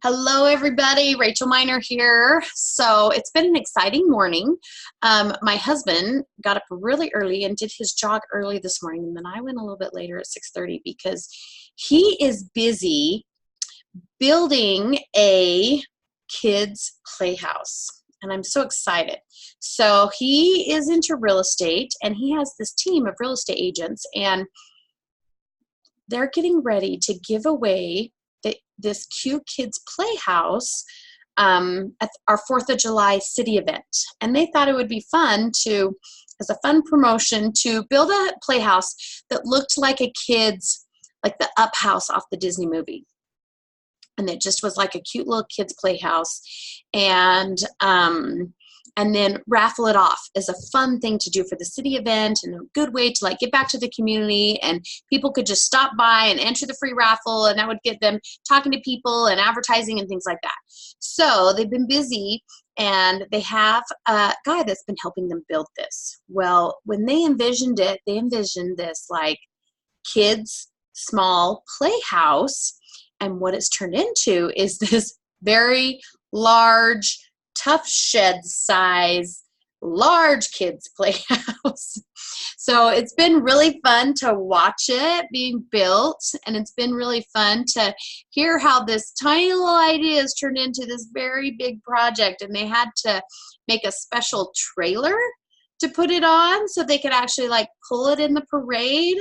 Hello, everybody. Rachel Miner here. So it's been an exciting morning. My husband got up really early and did his jog early this morning, and then I went a little bit later at 6:30 because he is busy building a kids' playhouse. And I'm so excited. So he is into real estate, and he has this team of real estate agents, and they're getting ready to give away this cute kids playhouse at our 4th of July city event. And they thought it would be fun to, as a fun promotion, to build a playhouse that looked like a kid's, like the Up House off the Disney movie. And it just was like a cute little kids playhouse. And then raffle it off as a fun thing to do for the city event and a good way to like get back to the community, and people could just stop by and enter the free raffle, and that would get them talking to people and advertising and things like that. So they've been busy, and they have a guy that's been helping them build this. Well, when they envisioned it, they envisioned this like kids small playhouse, and what it's turned into is this very large, tough shed size, large kids playhouse. So it's been really fun to watch it being built, and it's been really fun to hear how this tiny little idea has turned into this very big project. And they had to make a special trailer to put it on so they could actually like pull it in the parade.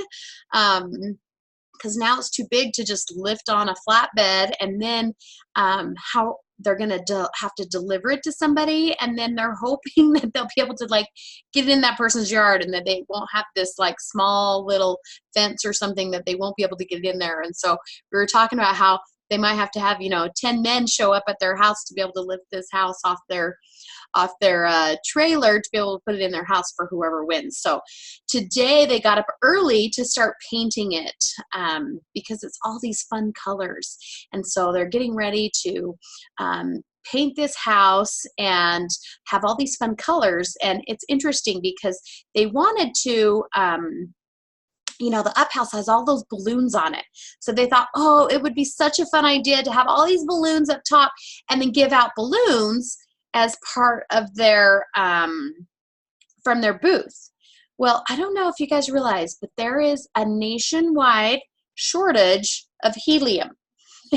Because now it's too big to just lift on a flatbed, and then how they're going to have to deliver it to somebody, and then they're hoping that they'll be able to like get it in that person's yard, and that they won't have this like small little fence or something that they won't be able to get in there. And so we were talking about how they might have to have 10 men show up at their house to be able to lift this house off their trailer to be able to put it in their house for whoever wins. So today they got up early to start painting it because it's all these fun colors. And so they're getting ready to paint this house and have all these fun colors. And it's interesting because they wanted to the Up House has all those balloons on it. So they thought, oh, it would be such a fun idea to have all these balloons up top and then give out balloons as part of their, from their booth. Well, I don't know if you guys realize, but there is a nationwide shortage of helium.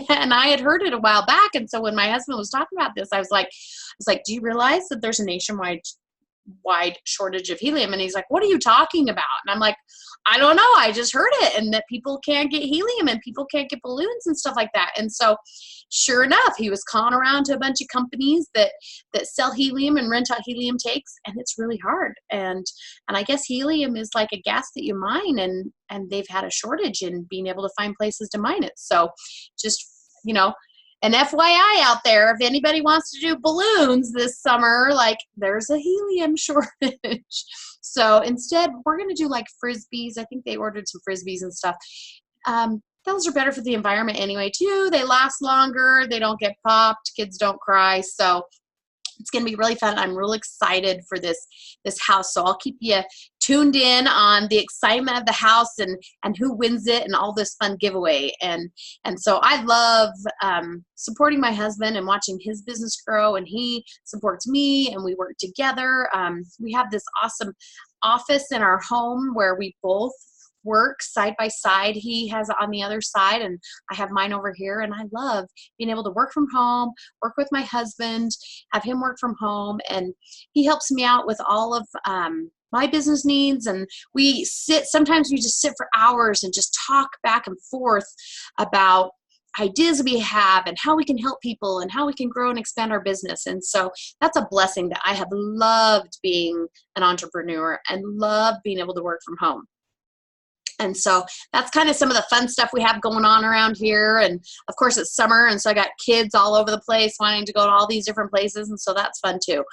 And I had heard it a while back. And so when my husband was talking about this, I was like, do you realize that there's a nationwide shortage of helium? And he's like, what are you talking about? And I'm like, I don't know, I just heard it, and that people can't get helium and people can't get balloons and stuff like that. And so sure enough, he was calling around to a bunch of companies that sell helium and rent out helium tanks, and it's really hard. And I guess helium is like a gas that you mine, and they've had a shortage in being able to find places to mine it. So just an FYI out there, if anybody wants to do balloons this summer, like there's a helium shortage. So instead, we're going to do like frisbees. I think they ordered some frisbees and stuff. Those are better for the environment anyway, too. They last longer. They don't get popped. Kids don't cry. So it's going to be really fun. I'm really excited for this house. So I'll keep you tuned in on the excitement of the house and who wins it and all this fun giveaway. And so I love supporting my husband and watching his business grow, and he supports me, and we work together. We have this awesome office in our home where we both work side by side. He has it on the other side, and I have mine over here. And I love being able to work from home, work with my husband, have him work from home, and he helps me out with all of my business needs. And sometimes we just sit for hours and just talk back and forth about ideas we have and how we can help people and how we can grow and expand our business. And so that's a blessing that I have loved being an entrepreneur and love being able to work from home. And so that's kind of some of the fun stuff we have going on around here. And of course it's summer, and so I got kids all over the place wanting to go to all these different places, and so that's fun too.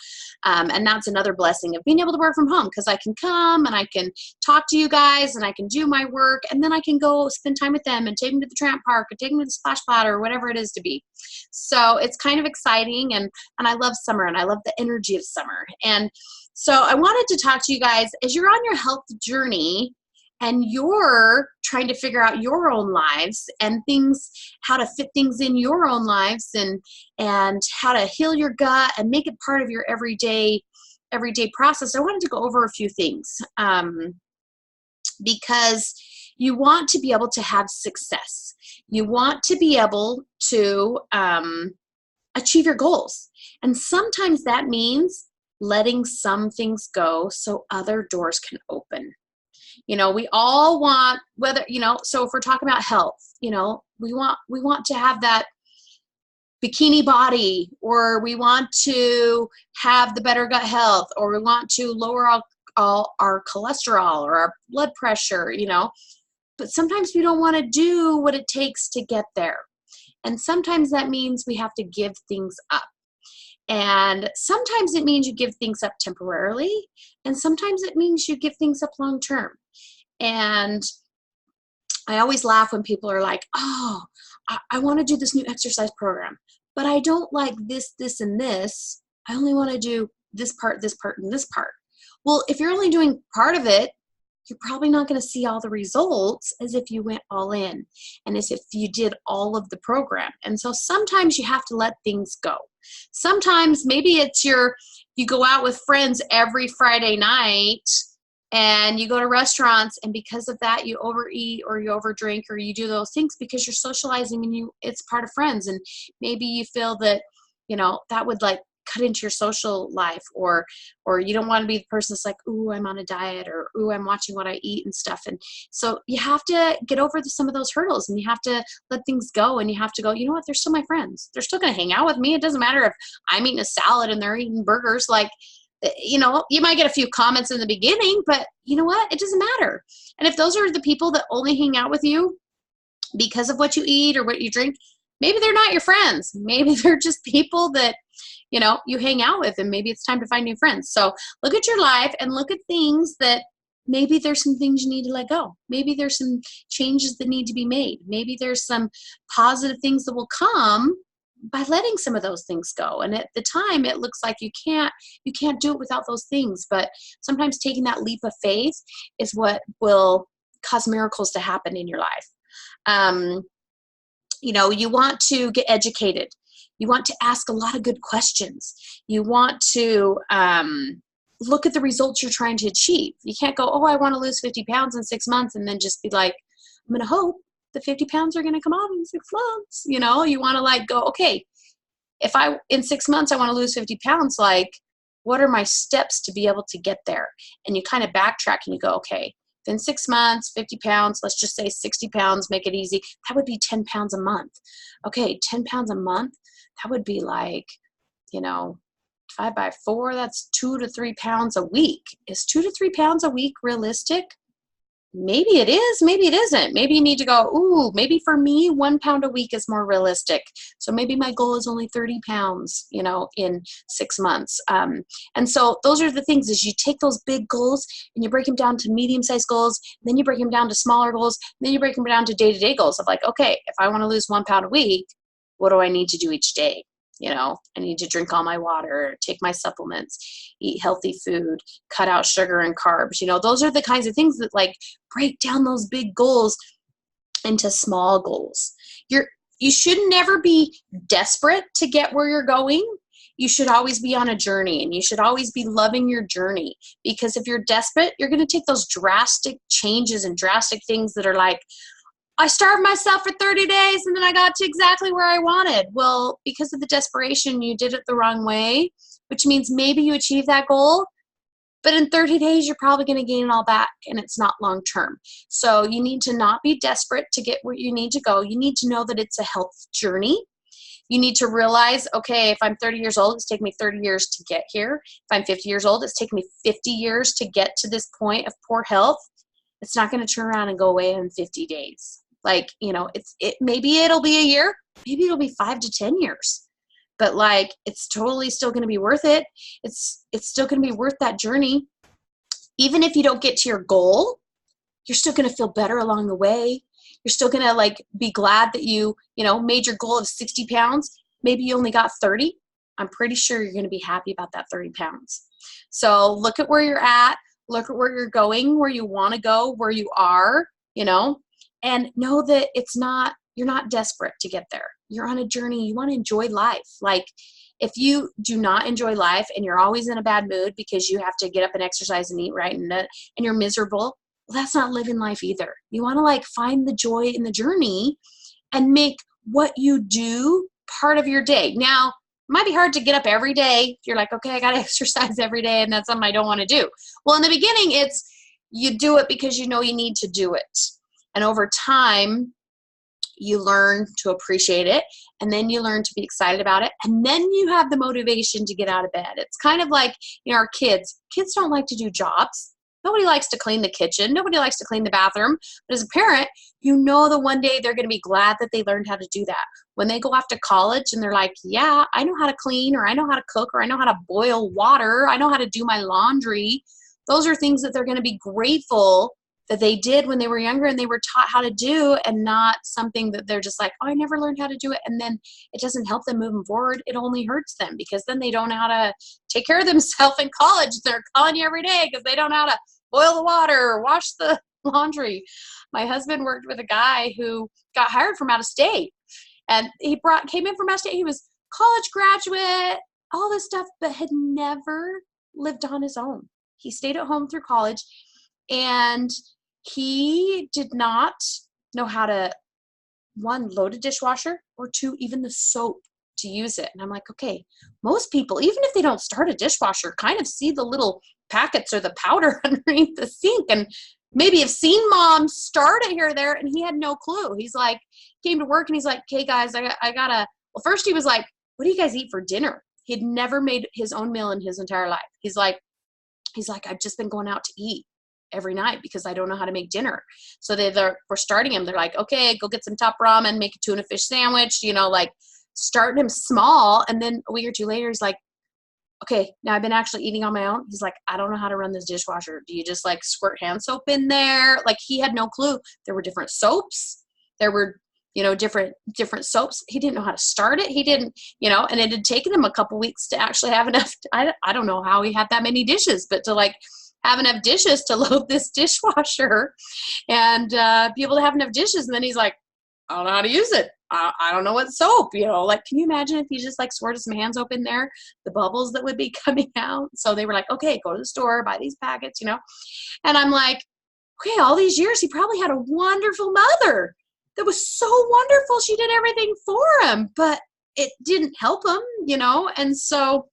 And that's another blessing of being able to work from home, because I can come and I can talk to you guys and I can do my work, and then I can go spend time with them and take them to the tramp park or take them to the splash pad or whatever it is to be. So it's kind of exciting, and I love summer, and I love the energy of summer. And so I wanted to talk to you guys as you're on your health journey. and you're trying to figure out your own lives and things, how to fit things in your own lives, and how to heal your gut and make it part of your everyday process, I wanted to go over a few things, because you want to be able to have success. You want to be able to achieve your goals. And sometimes that means letting some things go so other doors can open. You know, we all want, whether, you know, so if we're talking about health, you know, we want to have that bikini body, or we want to have the better gut health, or we want to lower our cholesterol or our blood pressure, you know, but sometimes we don't want to do what it takes to get there. And sometimes that means we have to give things up. And sometimes it means you give things up temporarily, and sometimes it means you give things up long term. And I always laugh when people are like, oh, I want to do this new exercise program, but I don't like this, this, and this. I only want to do this part, and this part. Well, if you're only doing part of it, you're probably not going to see all the results as if you went all in and as if you did all of the program. And so sometimes you have to let things go. Sometimes maybe it's you go out with friends every Friday night and you go to restaurants, and because of that you overeat or you overdrink or you do those things because you're socializing and it's part of friends, and maybe you feel that, you know, that would like cut into your social life, or you don't want to be the person that's like, ooh, I'm on a diet, or ooh, I'm watching what I eat and stuff. And so you have to get over some of those hurdles, and you have to let things go, and you have to go, you know what, they're still my friends. They're still going to hang out with me. It doesn't matter if I'm eating a salad and they're eating burgers. Like, you know, you might get a few comments in the beginning, but you know what? It doesn't matter. And if those are the people that only hang out with you because of what you eat or what you drink, maybe they're not your friends. Maybe they're just people that, you know, you hang out with, and maybe it's time to find new friends. So look at your life and look at things that maybe there's some things you need to let go. Maybe there's some changes that need to be made. Maybe there's some positive things that will come by letting some of those things go. And at the time, it looks like you can't do it without those things. But sometimes taking that leap of faith is what will cause miracles to happen in your life. You know, you want to get educated. You want to ask a lot of good questions. You want to look at the results you're trying to achieve. You can't go, oh, I want to lose 50 pounds in 6 months, and then just be like, I'm going to hope the 50 pounds are going to come off in 6 months. You know, you want to like go, okay, if in 6 months I want to lose 50 pounds, like, what are my steps to be able to get there? And you kind of backtrack and you go, okay, in 6 months, 50 pounds, let's just say 60 pounds, make it easy. That would be 10 pounds a month. Okay, 10 pounds a month, that would be like, you know, 5 by 4, that's 2 to 3 pounds a week. Is 2 to 3 pounds a week realistic? Maybe it is, maybe it isn't. Maybe you need to go, ooh, maybe for me, 1 pound a week is more realistic. So maybe my goal is only 30 pounds, you know, in 6 months. And so those are the things, is you take those big goals and you break them down to medium-sized goals, then you break them down to smaller goals, then you break them down to day-to-day goals of like, okay, if I want to lose 1 pound a week, what do I need to do each day? You know, I need to drink all my water, take my supplements, eat healthy food, cut out sugar and carbs. You know, those are the kinds of things that like break down those big goals into small goals. You should never be desperate to get where you're going. You should always be on a journey, and you should always be loving your journey, because if you're desperate, you're going to take those drastic changes and drastic things that are like, I starved myself for 30 days and then I got to exactly where I wanted. Well, because of the desperation, you did it the wrong way, which means maybe you achieved that goal, but in 30 days, you're probably going to gain it all back, and it's not long term. So you need to not be desperate to get where you need to go. You need to know that it's a health journey. You need to realize, okay, if I'm 30 years old, it's taken me 30 years to get here. If I'm 50 years old, it's taken me 50 years to get to this point of poor health. It's not going to turn around and go away in 50 days. Like, you know, maybe it'll be a year, maybe it'll be 5 to 10 years, but like, it's totally still going to be worth it. It's still going to be worth that journey. Even if you don't get to your goal, you're still going to feel better along the way. You're still going to like be glad that you know, made your goal of 60 pounds. Maybe you only got 30. I'm pretty sure you're going to be happy about that 30 pounds. So look at where you're at. look at where you're going, where you want to go, where you are, you know, and know that you're not desperate to get there. You're on a journey. You want to enjoy life. Like, if you do not enjoy life and you're always in a bad mood because you have to get up and exercise and eat right, and you're miserable, well, that's not living life either. You want to like find the joy in the journey and make what you do part of your day. Now, it might be hard to get up every day. You're like, okay, I got to exercise every day, and that's something I don't want to do. Well, in the beginning, you do it because you know you need to do it. And over time, you learn to appreciate it, and then you learn to be excited about it, and then you have the motivation to get out of bed. It's kind of like, you know, our kids don't like to do jobs. Nobody likes to clean the kitchen. Nobody likes to clean the bathroom. But as a parent, you know that one day they're going to be glad that they learned how to do that. When they go off to college and they're like, yeah, I know how to clean, or I know how to cook, or I know how to boil water, I know how to do my laundry. Those are things that they're going to be grateful that they did when they were younger and they were taught how to do, and not something that they're just like, oh, I never learned how to do it. And then it doesn't help them moving forward. It only hurts them, because then they don't know how to take care of themselves in college. They're calling you every day because they don't know how to boil the water or wash the laundry. My husband worked with a guy who got hired from out of state, and he came in from out of state. He was college graduate, all this stuff, but had never lived on his own. He stayed at home through college, and he did not know how to, one, load a dishwasher, or two, even the soap to use it. And I'm like, okay, most people, even if they don't start a dishwasher, kind of see the little packets or the powder underneath the sink, and maybe have seen mom start it here or there, and he had no clue. He's like, came to work and he's like, okay guys, I gotta, well, first he was like, what do you guys eat for dinner? He'd never made his own meal in his entire life. He's like, I've just been going out to eat every night because I don't know how to make dinner. So we're starting him. They're like, okay, go get some top ramen, make a tuna fish sandwich, you know, like starting him small. And then a week or two later, he's like, okay, now I've been actually eating on my own. He's like, I don't know how to run this dishwasher. Do you just like squirt hand soap in there? Like, he had no clue. There were different soaps. There were, you know, different soaps. He didn't know how to start it. He didn't, you know, and it had taken him a couple weeks to actually have enough. I don't know how he had that many dishes, but to like have enough dishes to load this dishwasher and be able to have enough dishes. And then he's like, I don't know how to use it. I don't know what soap, you know, like, can you imagine if he just like squirted some hand soap in there, the bubbles that would be coming out? So they were like, okay, go to the store, buy these packets, you know? And I'm like, okay, all these years, he probably had a wonderful mother that was so wonderful. She did everything for him, but it didn't help him, you know? And so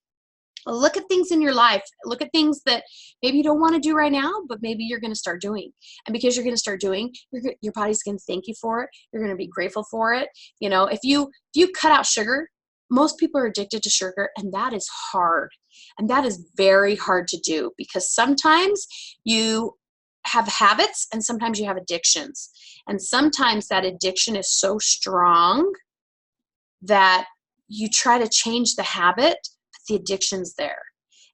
look at things in your life. Look at things that maybe you don't want to do right now, but maybe you're going to start doing. And because you're going to start doing, your body's going to thank you for it. You're going to be grateful for it. You know, if you cut out sugar, most people are addicted to sugar, and that is hard. And that is very hard to do, because sometimes you have habits and sometimes you have addictions. And sometimes that addiction is so strong that you try to change the habit, the addiction's there.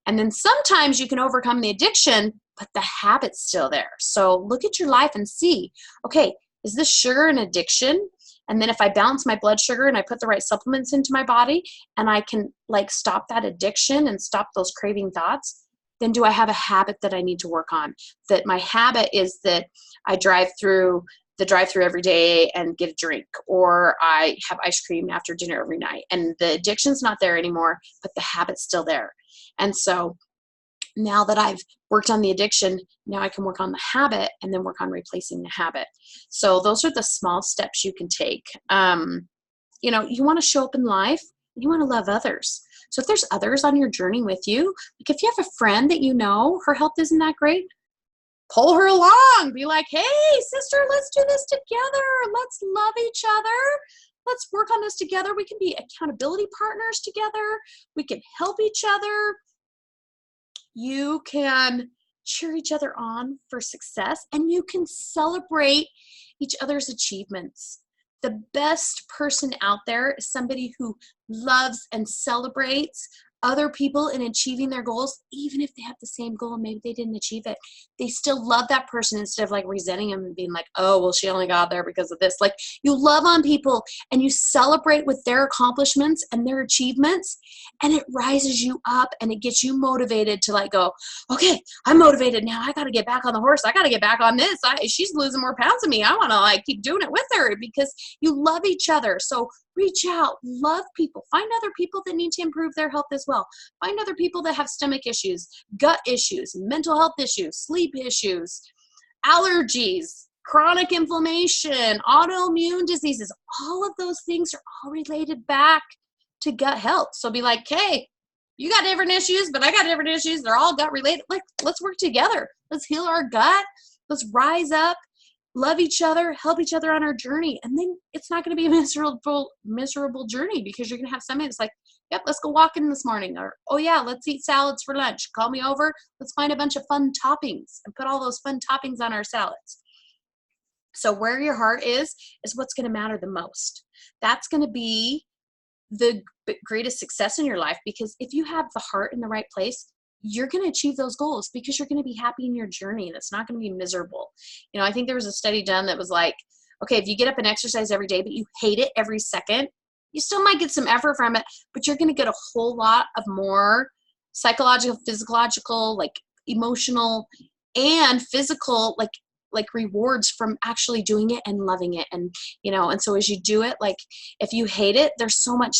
And then sometimes you can overcome the addiction, but the habit's still there. So look at your life and see, okay, is this sugar an addiction? And then if I balance my blood sugar and I put the right supplements into my body, and I can like stop that addiction and stop those craving thoughts, then do I have a habit that I need to work on? That my habit is that I drive through every day and get a drink, or I have ice cream after dinner every night, and the addiction's not there anymore, but the habit's still there. And so now that I've worked on the addiction, now I can work on the habit and then work on replacing the habit. So those are the small steps you can take. You know, you want to show up in life, you want to love others. So if there's others on your journey with you, like if you have a friend that you know her health isn't that great, pull her along. Be like, hey, sister, let's do this together. Let's love each other. Let's work on this together. We can be accountability partners together. We can help each other. You can cheer each other on for success, and you can celebrate each other's achievements. The best person out there is somebody who loves and celebrates other people in achieving their goals, even if they have the same goal and maybe they didn't achieve it, they still love that person instead of like resenting them and being like, oh, well, she only got there because of this. Like, you love on people and you celebrate with their accomplishments and their achievements, and it rises you up and it gets you motivated to like go, okay, I'm motivated now. I got to get back on the horse. I got to get back on this. She's losing more pounds than me. I want to like keep doing it with her, because you love each other. So reach out, love people, find other people that need to improve their health as well. Find other people that have stomach issues, gut issues, mental health issues, sleep issues, allergies, chronic inflammation, autoimmune diseases. All of those things are all related back to gut health. So be like, hey, you got different issues, but I got different issues. They're all gut related. Like, let's work together. Let's heal our gut. Let's rise up, love each other, help each other on our journey. And then it's not going to be a miserable journey, because you're going to have somebody that's like, yep, let's go walking this morning. Or, oh yeah, let's eat salads for lunch. Call me over. Let's find a bunch of fun toppings and put all those fun toppings on our salads. So where your heart is what's going to matter the most. That's going to be the greatest success in your life, because if you have the heart in the right place, you're going to achieve those goals because you're going to be happy in your journey. That's not going to be miserable. You know, I think there was a study done that was like, okay, if you get up and exercise every day, but you hate it every second, you still might get some effort from it, but you're going to get a whole lot of more psychological, physiological, like emotional and physical, like rewards from actually doing it and loving it. And, you know, and so as you do it, like if you hate it, there's so much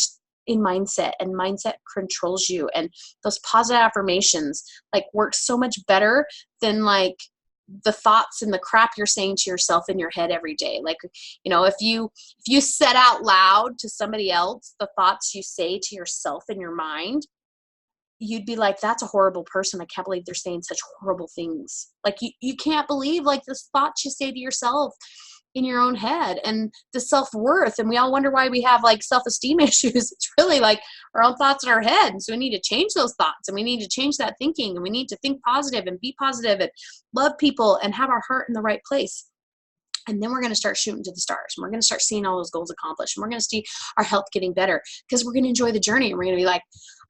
in mindset, and mindset controls you. And those positive affirmations like work so much better than like the thoughts and the crap you're saying to yourself in your head every day. Like, you know, if you said out loud to somebody else the thoughts you say to yourself in your mind, you'd be like, that's a horrible person. I can't believe they're saying such horrible things. Like you can't believe like this thoughts you say to yourself in your own head, and the self-worth. And we all wonder why we have like self-esteem issues. It's really like our own thoughts in our head. And so we need to change those thoughts, and we need to change that thinking, and we need to think positive and be positive and love people and have our heart in the right place. And then we're going to start shooting to the stars, and we're going to start seeing all those goals accomplished, and we're going to see our health getting better, because we're going to enjoy the journey. And we're going to be like,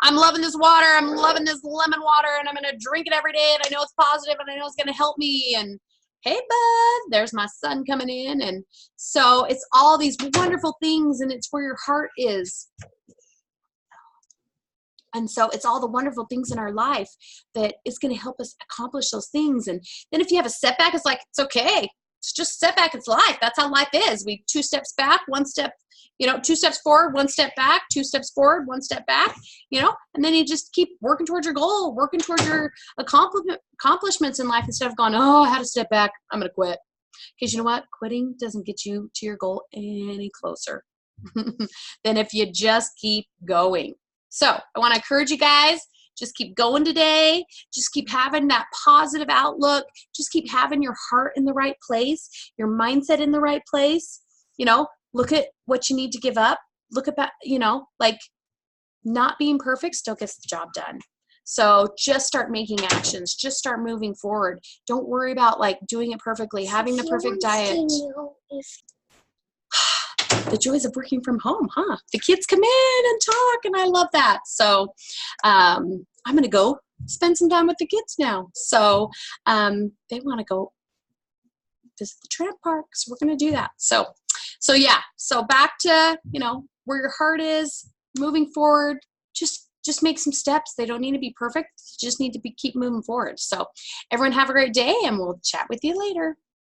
I'm loving this water. I'm loving this lemon water, and I'm going to drink it every day. And I know it's positive, and I know it's going to help me. And hey, bud, there's my son coming in. And so it's all these wonderful things, and it's where your heart is. And so it's all the wonderful things in our life that is going to help us accomplish those things. And then if you have a setback, it's like, it's okay. It's just setback. It's life. That's how life is. We 2 steps back, 1 step, you know, 2 steps forward, 1 step back, 2 steps forward, 1 step back, you know, and then you just keep working towards your goal, working towards your accomplishments in life, instead of going, oh, I had to step back, I'm going to quit. Because you know what? Quitting doesn't get you to your goal any closer than if you just keep going. So I want to encourage you guys, just keep going today. Just keep having that positive outlook. Just keep having your heart in the right place, your mindset in the right place. You know, look at what you need to give up. Look at that, you know, like not being perfect still gets the job done. So just start making actions. Just start moving forward. Don't worry about like doing it perfectly, having the perfect diet. The joys of working from home, huh? The kids come in and talk, and I love that. So I'm going to go spend some time with the kids now. So they want to go visit the tramp park, so we're going to do that. So yeah. So back to, you know, where your heart is, moving forward. Just make some steps. They don't need to be perfect. You just need to keep moving forward. So everyone have a great day, and we'll chat with you later.